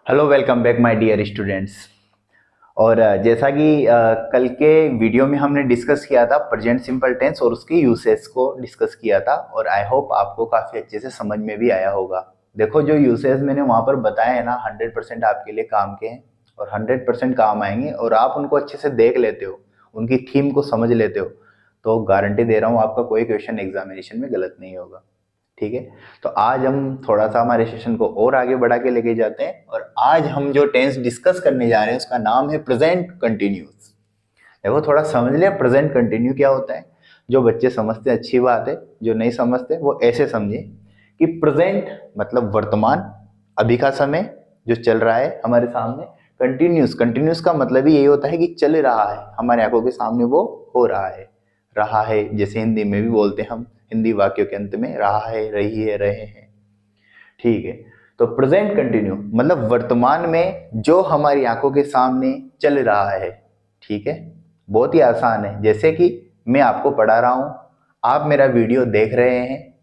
Hello, welcome back my dear students. और जैसा कि कल के वीडियो में हमने डिस्कस किया था प्रेजेंट सिंपल टेंस और उसके यूसेज को डिस्कस किया था, और आई होप आपको काफ़ी अच्छे से समझ में भी आया होगा। देखो, जो यूसेज मैंने वहाँ पर बताए हैं ना, 100% आपके लिए काम के हैं और 100% काम आएंगे, और आप उनको अच्छे से देख लेते हो, उनकी थीम को समझ लेते हो, तो गारंटी दे रहा हूँ आपका कोई क्वेश्चन एग्जामिनेशन में गलत नहीं होगा। ठीक है। तो आज हम थोड़ा सा हमारे सेशन को और आगे बढ़ा के लेके जाते हैं, और आज हम जो टेंस डिस्कस करने जा रहे हैं उसका नाम है प्रेजेंट कंटिन्यूस। देखो, थोड़ा समझ लिया प्रेजेंट कंटिन्यू क्या होता है। जो बच्चे समझते हैं अच्छी बात है, जो नहीं समझते वो ऐसे समझे कि प्रेजेंट मतलब वर्तमान, अभी का समय जो चल रहा है हमारे सामने। कंटिन्यूस, कंटिन्यूस का मतलब ही यही होता है कि चल रहा है, हमारे आंखों के सामने वो हो रहा है, जैसे हिंदी में भी बोलते हैं हम, हिंदी वाक्यों के अंत में रहा है, रही है, रहे हैं। ठीक है। तो प्रेजेंट कंटिन्यू मतलब वर्तमान में जो हमारी आंखों के सामने चल रहा है। ठीक है। बहुत ही आसान है, जैसे कि मैं आपको पढ़ा रहा हूं, आप मेरा वीडियो देख रहे हैं।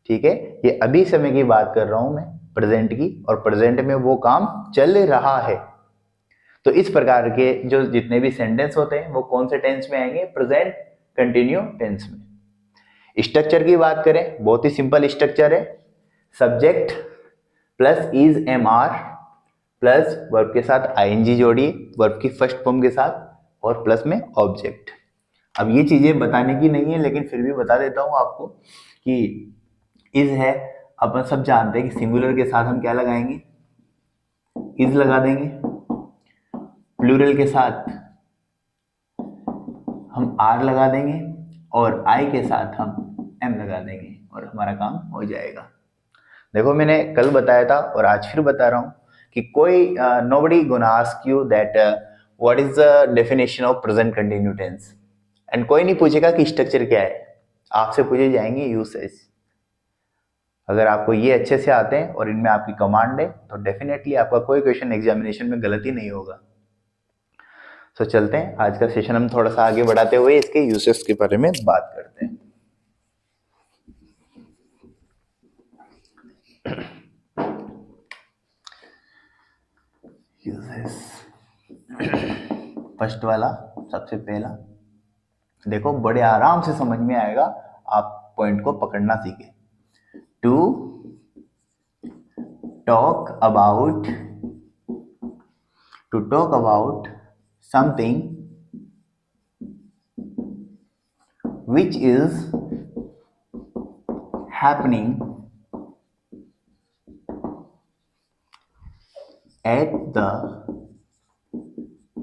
ठीक है। ये अभी समय की बात कर रहा हूं मैं, प्रेजेंट की, और प्रेजेंट में वो काम चल रहा है। तो इस प्रकार के जो जितने भी सेंटेंस होते हैं वो कौन से टेंस में आएंगे? प्रेजेंट कंटिन्यू टेंस में। स्ट्रक्चर की बात करें, बहुत ही सिंपल स्ट्रक्चर है। Subject plus is am are plus verb के साथ आईएनजी जोड़िए, वर्ब की फर्स्ट फॉर्म के साथ, और प्लस में ऑब्जेक्ट। अब ये चीजें बताने की नहीं है, लेकिन फिर भी बता देता हूं आपको कि इज है, अपन सब जानते हैं कि सिंगुलर के साथ हम क्या लगाएंगे? इज लगा देंगे। प्लूरल के साथ हम आर लगा देंगे, और आई के साथ हम एम लगा देंगे, और हमारा काम हो जाएगा। देखो, मैंने कल बताया था और आज फिर बता रहा हूं कि कोई nobody gonna ask you that what is the definition of present continuous tense, and कोई नहीं पूछेगा कि स्ट्रक्चर क्या है, आपसे पूछे जाएंगे यूसेज। अगर आपको ये अच्छे से आते हैं और इनमें आपकी कमांड है तो डेफिनेटली आपका कोई क्वेश्चन एग्जामिनेशन में गलत ही नहीं होगा। तो चलते हैं, आज का सेशन हम थोड़ा सा आगे बढ़ाते हुए इसके यूसेज के बारे में बात करते हैं। यूसेज, फर्स्ट वाला, सबसे पहला, देखो बड़े आराम से समझ में आएगा, आप पॉइंट को पकड़ना सीखे। To talk about, to talk about something which is happening at the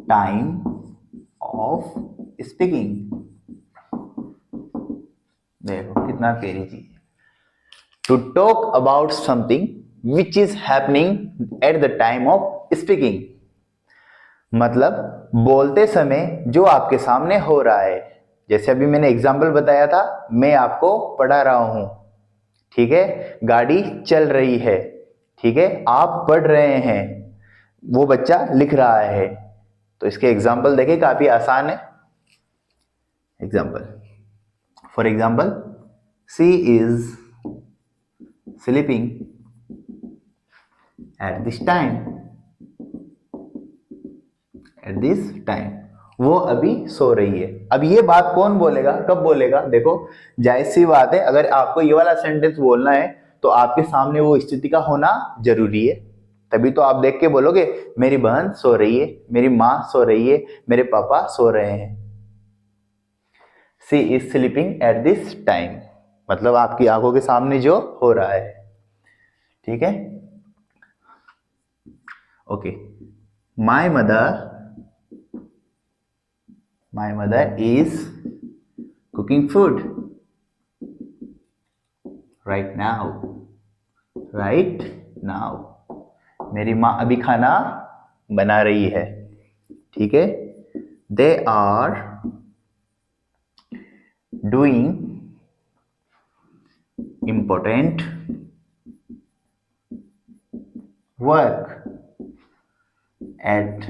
time of speaking। देखो कितना प्यारी चीज है। To talk about something which is happening at the time of speaking, मतलब बोलते समय जो आपके सामने हो रहा है। जैसे अभी मैंने एग्जाम्पल बताया था, मैं आपको पढ़ा रहा हूं। ठीक है। गाड़ी चल रही है। ठीक है। आप पढ़ रहे हैं, वो बच्चा लिख रहा है। तो इसके एग्जाम्पल देखिए, काफी आसान है। Example, for example, she is sleeping at this time, at this time, वो अभी सो रही है। अब ये बात कौन बोलेगा, कब बोलेगा? देखो, जायज सी बात है, अगर आपको ये वाला सेंटेंस बोलना है तो आपके सामने वो स्थिति का होना जरूरी है, तभी तो आप देख के बोलोगे मेरी बहन सो रही है, मेरी माँ सो रही है, मेरे पापा सो रहे हैं। She is sleeping at this time, मतलब आपकी आंखों के सामने जो हो रहा है। ठीक है। Okay. My mother is cooking food right now, right now, मेरी माँ अभी खाना बना रही है। ठीक है। They are doing important work at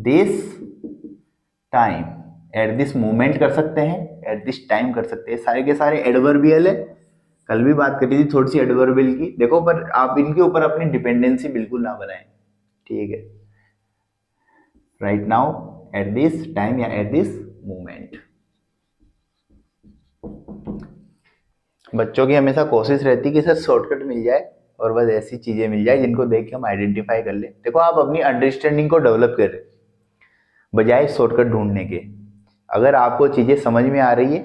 this time, at this moment कर सकते हैं, एट दिस टाइम कर सकते हैं, सारे के सारे एडवर्बियल है। कल भी बात करी थी थोड़ी सी एडवर्बियल की, देखो, पर आप इनके ऊपर अपनी डिपेंडेंसी बिल्कुल ना बनाएं। ठीक है, right now, eight this time या एट दिस मोमेंट। बच्चों की हमेशा कोशिश रहती है कि सर शॉर्टकट मिल जाए और बस ऐसी चीजें मिल जाए जिनको देख के हम आइडेंटिफाई कर ले। देखो आप अपनी अंडरस्टैंडिंग को डेवलप कर रहे बजाय शॉर्टकट ढूंढने के। अगर आपको चीजें समझ में आ रही है,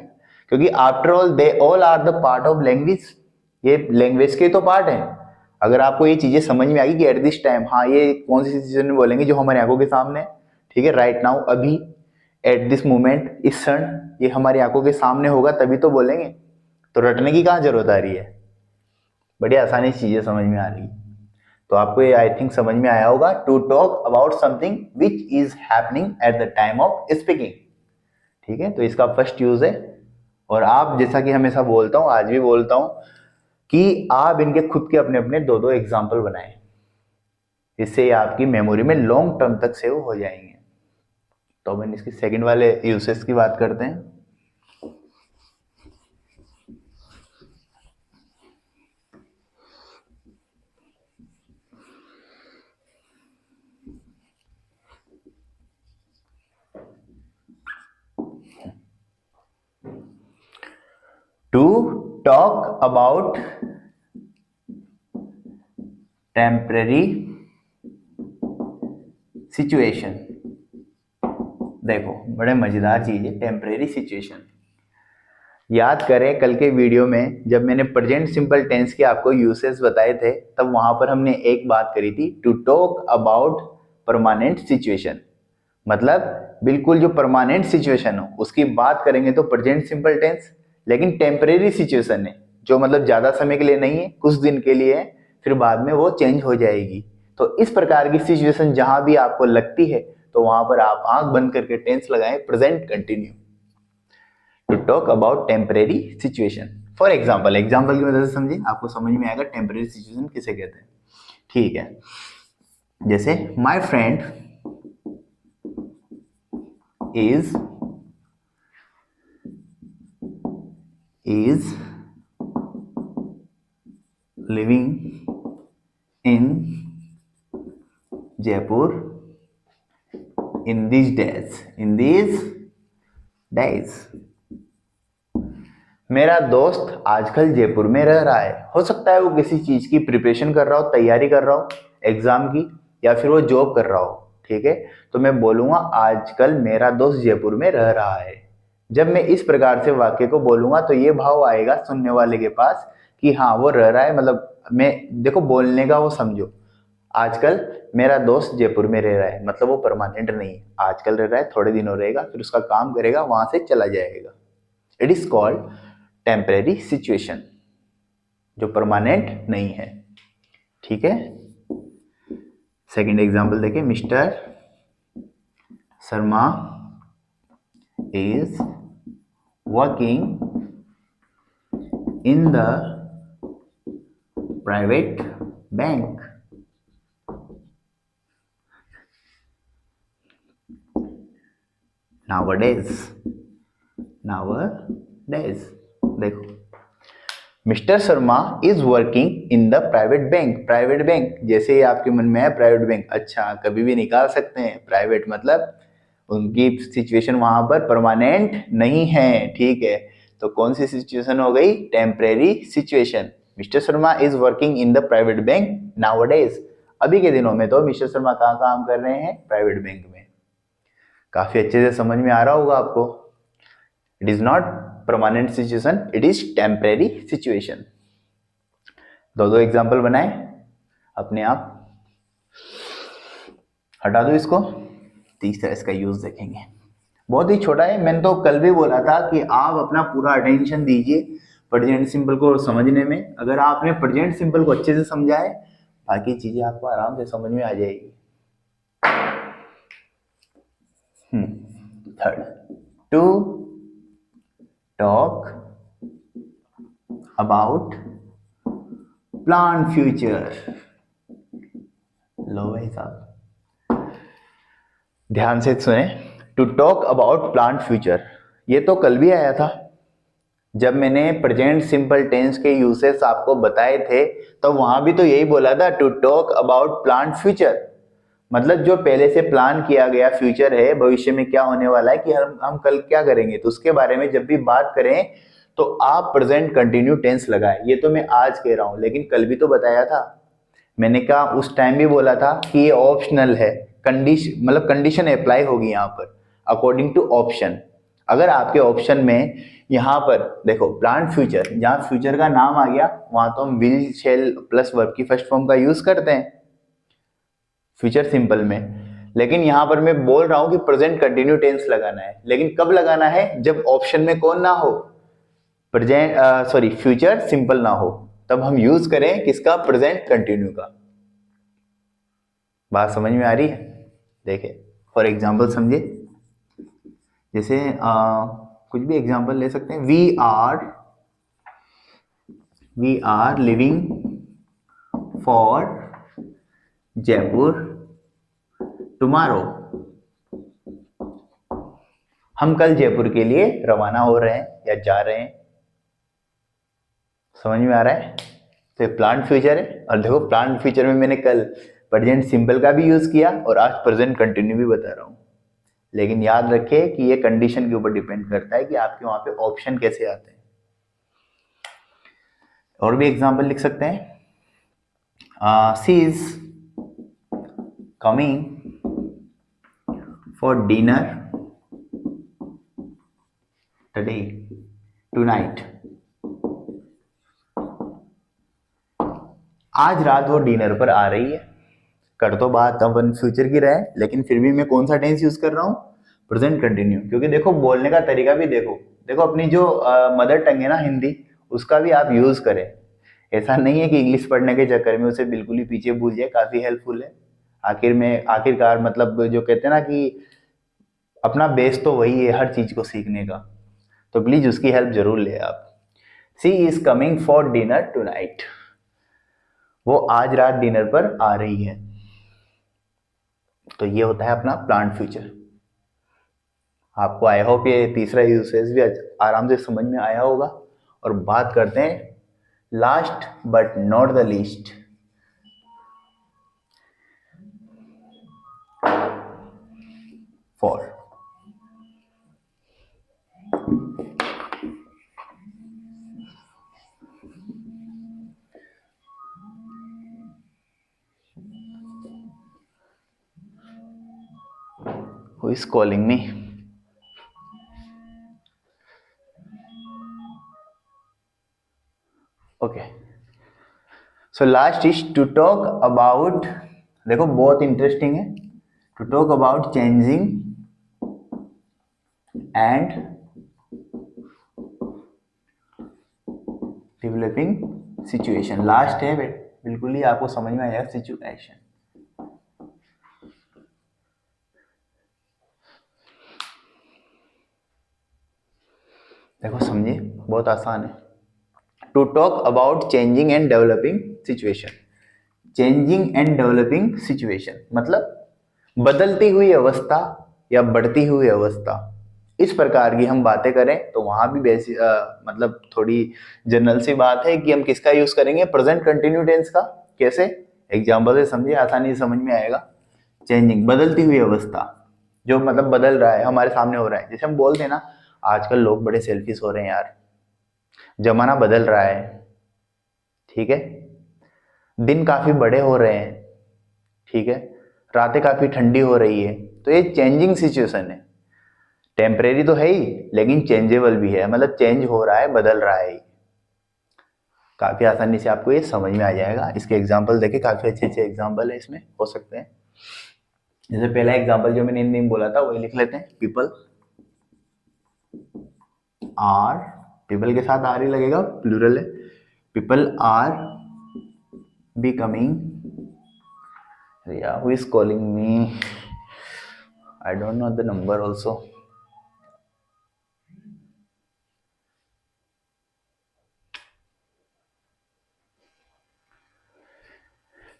क्योंकि after all they all are the part of language, ये लैंग्वेज के तो पार्ट हैं। अगर आपको ये चीजें समझ में आ गई कि एट दिस टाइम, हाँ ये कौन सी सिचुएशन में बोलेंगे जो हमारी आंखों के सामने है, ठीक है, राइट नाउ, अभी, एट दिस मोमेंट, इस क्षण, ये हमारी आंखों के सामने होगा तभी तो बोलेंगे। तो रटने की कहाँ जरूरत आ रही है, बड़ी आसानी से चीजें समझ में आ रही है। तो आपको ये आई थिंक समझ में आया होगा, to talk about something which is happening at the time of speaking. ठीक है, तो इसका फर्स्ट यूज है। और आप, जैसा कि हमेशा बोलता हूं, आज भी बोलता हूं, कि आप इनके खुद के अपने अपने दो दो एग्जाम्पल बनाएं, इससे आपकी मेमोरी में लॉन्ग टर्म तक सेव हो जाएंगे। तो अपन इसकी सेकंड वाले यूसेस की बात करते हैं। To talk about temporary situation। देखो बड़े मजेदार चीज है टेम्परेरी सिचुएशन। याद करें कल के वीडियो में जब मैंने प्रेजेंट सिंपल टेंस के आपको यूसेस बताए थे, तब वहां पर हमने एक बात करी थी, to talk about permanent situation. मतलब बिल्कुल जो परमानेंट सिचुएशन हो उसकी बात करेंगे तो प्रेजेंट सिंपल टेंस, लेकिन टेम्परेरी सिचुएशन है जो मतलब ज्यादा समय के लिए नहीं है, कुछ दिन के लिए है, फिर बाद में वो चेंज हो जाएगी। तो इस प्रकार की सिचुएशन जहां भी आपको लगती है तो वहां पर आप आंख बंद करके टेंस लगाएं, present continuous, to talk about temporary situation. For example, example की मदद से समझिए, आपको समझ में आएगा टेम्परेरी सिचुएशन किसे कहते हैं। ठीक है, जैसे my friend is living in Jaipur in these days। मेरा दोस्त आजकल जयपुर में रह रहा है। हो सकता है वो किसी चीज की प्रिपरेशन कर रहा हो, तैयारी कर रहा हो एग्जाम की, या फिर वो जॉब कर रहा हो। ठीक है, तो मैं बोलूंगा आजकल मेरा दोस्त जयपुर में रह रहा है। जब मैं इस प्रकार से वाक्य को बोलूंगा तो ये भाव आएगा सुनने वाले के पास कि हाँ वो रह रहा है, मतलब मैं, देखो बोलने का वो समझो, आजकल मेरा दोस्त जयपुर में रह रहा है मतलब वो परमानेंट नहीं है, आजकल रह रहा है, थोड़े दिनों रहेगा, फिर उसका काम करेगा, वहां से चला जाएगा। It is called temporary situation, जो परमानेंट नहीं है। ठीक है, सेकेंड एग्जाम्पल देखिए, mister Sharma is working in the private bank। nowadays देखो, mister Sharma is working in the private bank. Private bank जैसे ही आपके मन में है प्राइवेट बैंक, अच्छा कभी भी निकाल सकते हैं, प्राइवेट मतलब उनकी सिचुएशन वहां पर परमानेंट नहीं है। ठीक है, तो कौन सी सिचुएशन हो गई, temporary situation. Mister Sharma is working in the private bank nowadays. अभी के दिनों में तो मिस्टर शर्मा कहाँ काम कर रहे हैं, प्राइवेट बैंक में। काफी अच्छे से समझ में आ रहा होगा आपको। It is not permanent situation, it is temporary situation. दो दो एग्जाम्पल बनाए अपने आप, हटा दो इसको, तीसरा इसका यूज देखेंगे। बहुत ही छोटा है, मैंने तो कल भी बोला था कि आप अपना पूरा अटेंशन दीजिए प्रेजेंट सिंपल को समझने में। अगर आपने प्रेजेंट सिंपल को अच्छे से समझा है, बाकी चीजें आपको आराम से समझ में आ जाएगी। Third, to talk about plan future. लो भाई साहब, ध्यान से सुने, to talk about plan future, ये तो कल भी आया था जब मैंने प्रेजेंट सिंपल टेंस के यूसेस आपको बताए थे, तो वहां भी तो यही बोला था, to talk about plan future. मतलब जो पहले से प्लान किया गया फ्यूचर है, भविष्य में क्या होने वाला है कि हम कल क्या करेंगे, तो उसके बारे में जब भी बात करें तो आप प्रेजेंट कंटिन्यू टेंस लगाएं। ये तो मैं आज कह रहा हूं, लेकिन कल भी तो बताया था मैंने, कहा उस टाइम भी बोला था कि ये ऑप्शनल है, कंडीशन मतलब कंडीशन अप्लाई होगी यहाँ पर अकॉर्डिंग टू ऑप्शन। अगर आपके ऑप्शन में यहाँ पर देखो प्लान फ्यूचर, जहाँ फ्यूचर का नाम आ गया वहां तो हम विल शेल प्लस वर्ब की फर्स्ट फॉर्म का यूज करते हैं फ्यूचर सिंपल में। लेकिन यहाँ पर मैं बोल रहा हूं कि प्रेजेंट कंटिन्यू टेंस लगाना है, लेकिन कब लगाना है, जब ऑप्शन में कौन ना हो, प्रेजेंट सॉरी फ्यूचर सिंपल ना हो, तब हम यूज करें किसका, प्रेजेंट कंटिन्यू का। बात समझ में आ रही है? देखे फॉर एग्जाम्पल समझे, जैसे कुछ भी एग्जाम्पल ले सकते हैं। We are living for Jaipur tomorrow. हम कल जयपुर के लिए रवाना हो रहे हैं या जा रहे हैं। समझ में आ रहा है? तो ये प्लांट फ्यूचर है। और देखो प्लांट फ्यूचर में मैंने कल प्रेजेंट सिंपल का भी यूज किया और आज प्रेजेंट कंटिन्यू भी बता रहा हूं। लेकिन याद रखिए कि ये कंडीशन के ऊपर डिपेंड करता है कि आपके वहां पे ऑप्शन कैसे आते हैं। और भी एग्जांपल लिख सकते हैं। She is coming for dinner today tonight. आज रात वो डिनर पर आ रही है। कर तो बात अपन फ्यूचर की रहे, लेकिन फिर भी मैं कौन सा टेंस यूज कर रहा हूँ, प्रेजेंट कंटिन्यू। क्योंकि देखो बोलने का तरीका भी देखो अपनी जो मदर टंग है ना हिंदी, उसका भी आप यूज करें। ऐसा नहीं है कि इंग्लिश पढ़ने के चक्कर में उसे बिल्कुल ही पीछे भूल जाए, काफी हेल्पफुल है। आखिरकार मतलब जो कहते हैं ना कि अपना बेस तो वही है हर चीज को सीखने का, तो प्लीज उसकी हेल्प जरूर ले आप। She is coming for dinner tonight, वो आज रात डिनर पर आ रही है। तो ये होता है अपना प्लांट फ्यूचर। आपको आई होप ये तीसरा यूसेज भी आराम से समझ में आया होगा। और बात करते हैं last but not the least, for. Who is calling me? Okay, so last is to talk about, देखो बहुत इंटरेस्टिंग है, to talk about changing and developing situation. Last है बिल्कुल ही आपको समझ में आएगा सिचुएशन। देखो समझिए बहुत आसान है। To talk about changing and developing situation. Changing and developing situation मतलब बदलती हुई अवस्था या बढ़ती हुई अवस्था, इस प्रकार की हम बातें करें तो वहां भी मतलब थोड़ी जनरल सी बात है कि हम किसका यूज करेंगे, प्रेजेंट कंटिन्यू टेंस का। कैसे, एग्जाम्पल से समझिए, आसानी से समझ में आएगा। चेंजिंग बदलती हुई अवस्था, जो मतलब बदल रहा है, हमारे सामने हो रहा है। जैसे हम बोलते हैं ना आजकल लोग बड़े सेल्फिश हो रहे हैं यार, जमाना बदल रहा है, ठीक है, दिन काफी बड़े हो रहे हैं, ठीक है, रातें काफी ठंडी हो रही है। तो ये चेंजिंग सिचुएशन है, टेम्परेरी तो है ही लेकिन चेंजेबल भी है, मतलब चेंज हो रहा है, बदल रहा है। काफी आसानी से आपको ये समझ में आ जाएगा। इसके एग्जाम्पल देखे, काफी अच्छे अच्छे एग्जाम्पल है इसमें हो सकते हैं। जैसे पहला एग्जाम्पल जो मैंने हिंदी में बोला था वही लिख लेते हैं। पीपल आर, पीपल के साथ आर ही लगेगा, प्लूरल है। People are becoming, yeah, who is calling me? I don't know the number also.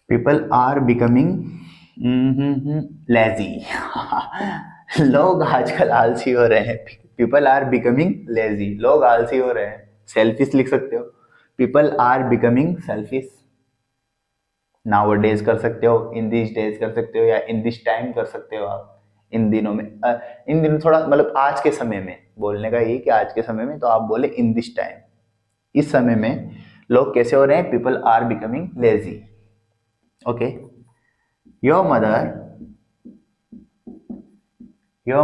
People are becoming lazy. लोग आजकल आलसी हो रहे हैं। People are becoming lazy, लोग आलसी हो रहे हैं। Selfish लिख सकते हो, People are becoming selfish. Now days कर सकते हो, इन दिस डेज कर सकते हो, या इन दिस टाइम कर सकते हो आप, इन दिनों में। इन दिनों थोड़ा मतलब आज के समय में बोलने का, यही कि आज के समय में, तो आप बोले इन दिस टाइम। इस समय में लोग कैसे हो रहे हैं, people are becoming lazy. Okay, your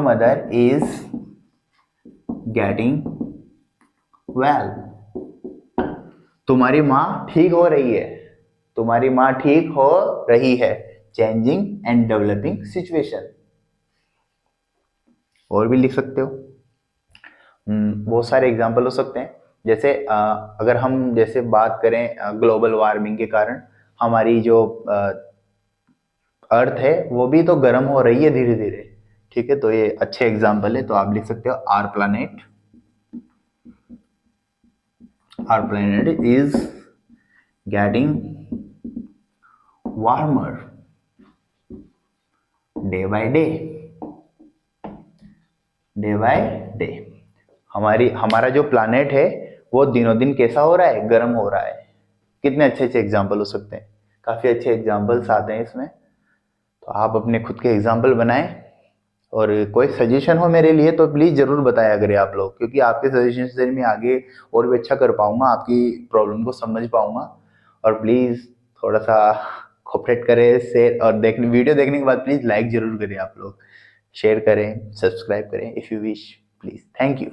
mother is getting well. तुम्हारी माँ ठीक हो रही है, तुम्हारी माँ ठीक हो रही है। Changing and developing situation. और भी लिख सकते हो, बहुत सारे एग्जाम्पल हो सकते हैं। जैसे अगर हम जैसे बात करें ग्लोबल वार्मिंग के कारण हमारी जो अर्थ है वो भी तो गर्म हो रही है धीरे धीरे। ठीक है, तो ये अच्छे एग्जाम्पल है, तो आप लिख सकते हो our planet is getting warmer day by day. Day by day हमारा जो प्लानेट है वो दिनों दिन कैसा हो रहा है, गर्म हो रहा है। कितने अच्छे अच्छे एग्जाम्पल हो सकते हैं, काफी अच्छे एग्जाम्पल्स आते हैं इसमें। तो आप अपने खुद के एग्जाम्पल बनाएं, और कोई सजेशन हो मेरे लिए तो प्लीज जरूर बताया करें आप लोग, क्योंकि आपके सजेशन से मैं आगे और भी अच्छा कर पाऊंगा, आपकी प्रॉब्लम को समझ पाऊंगा। और प्लीज थोड़ा सा कोऑपरेट करें, शेयर, और वीडियो देखने के बाद प्लीज लाइक जरूर करें आप लोग, शेयर करें, सब्सक्राइब करें if you wish, please. Thank you.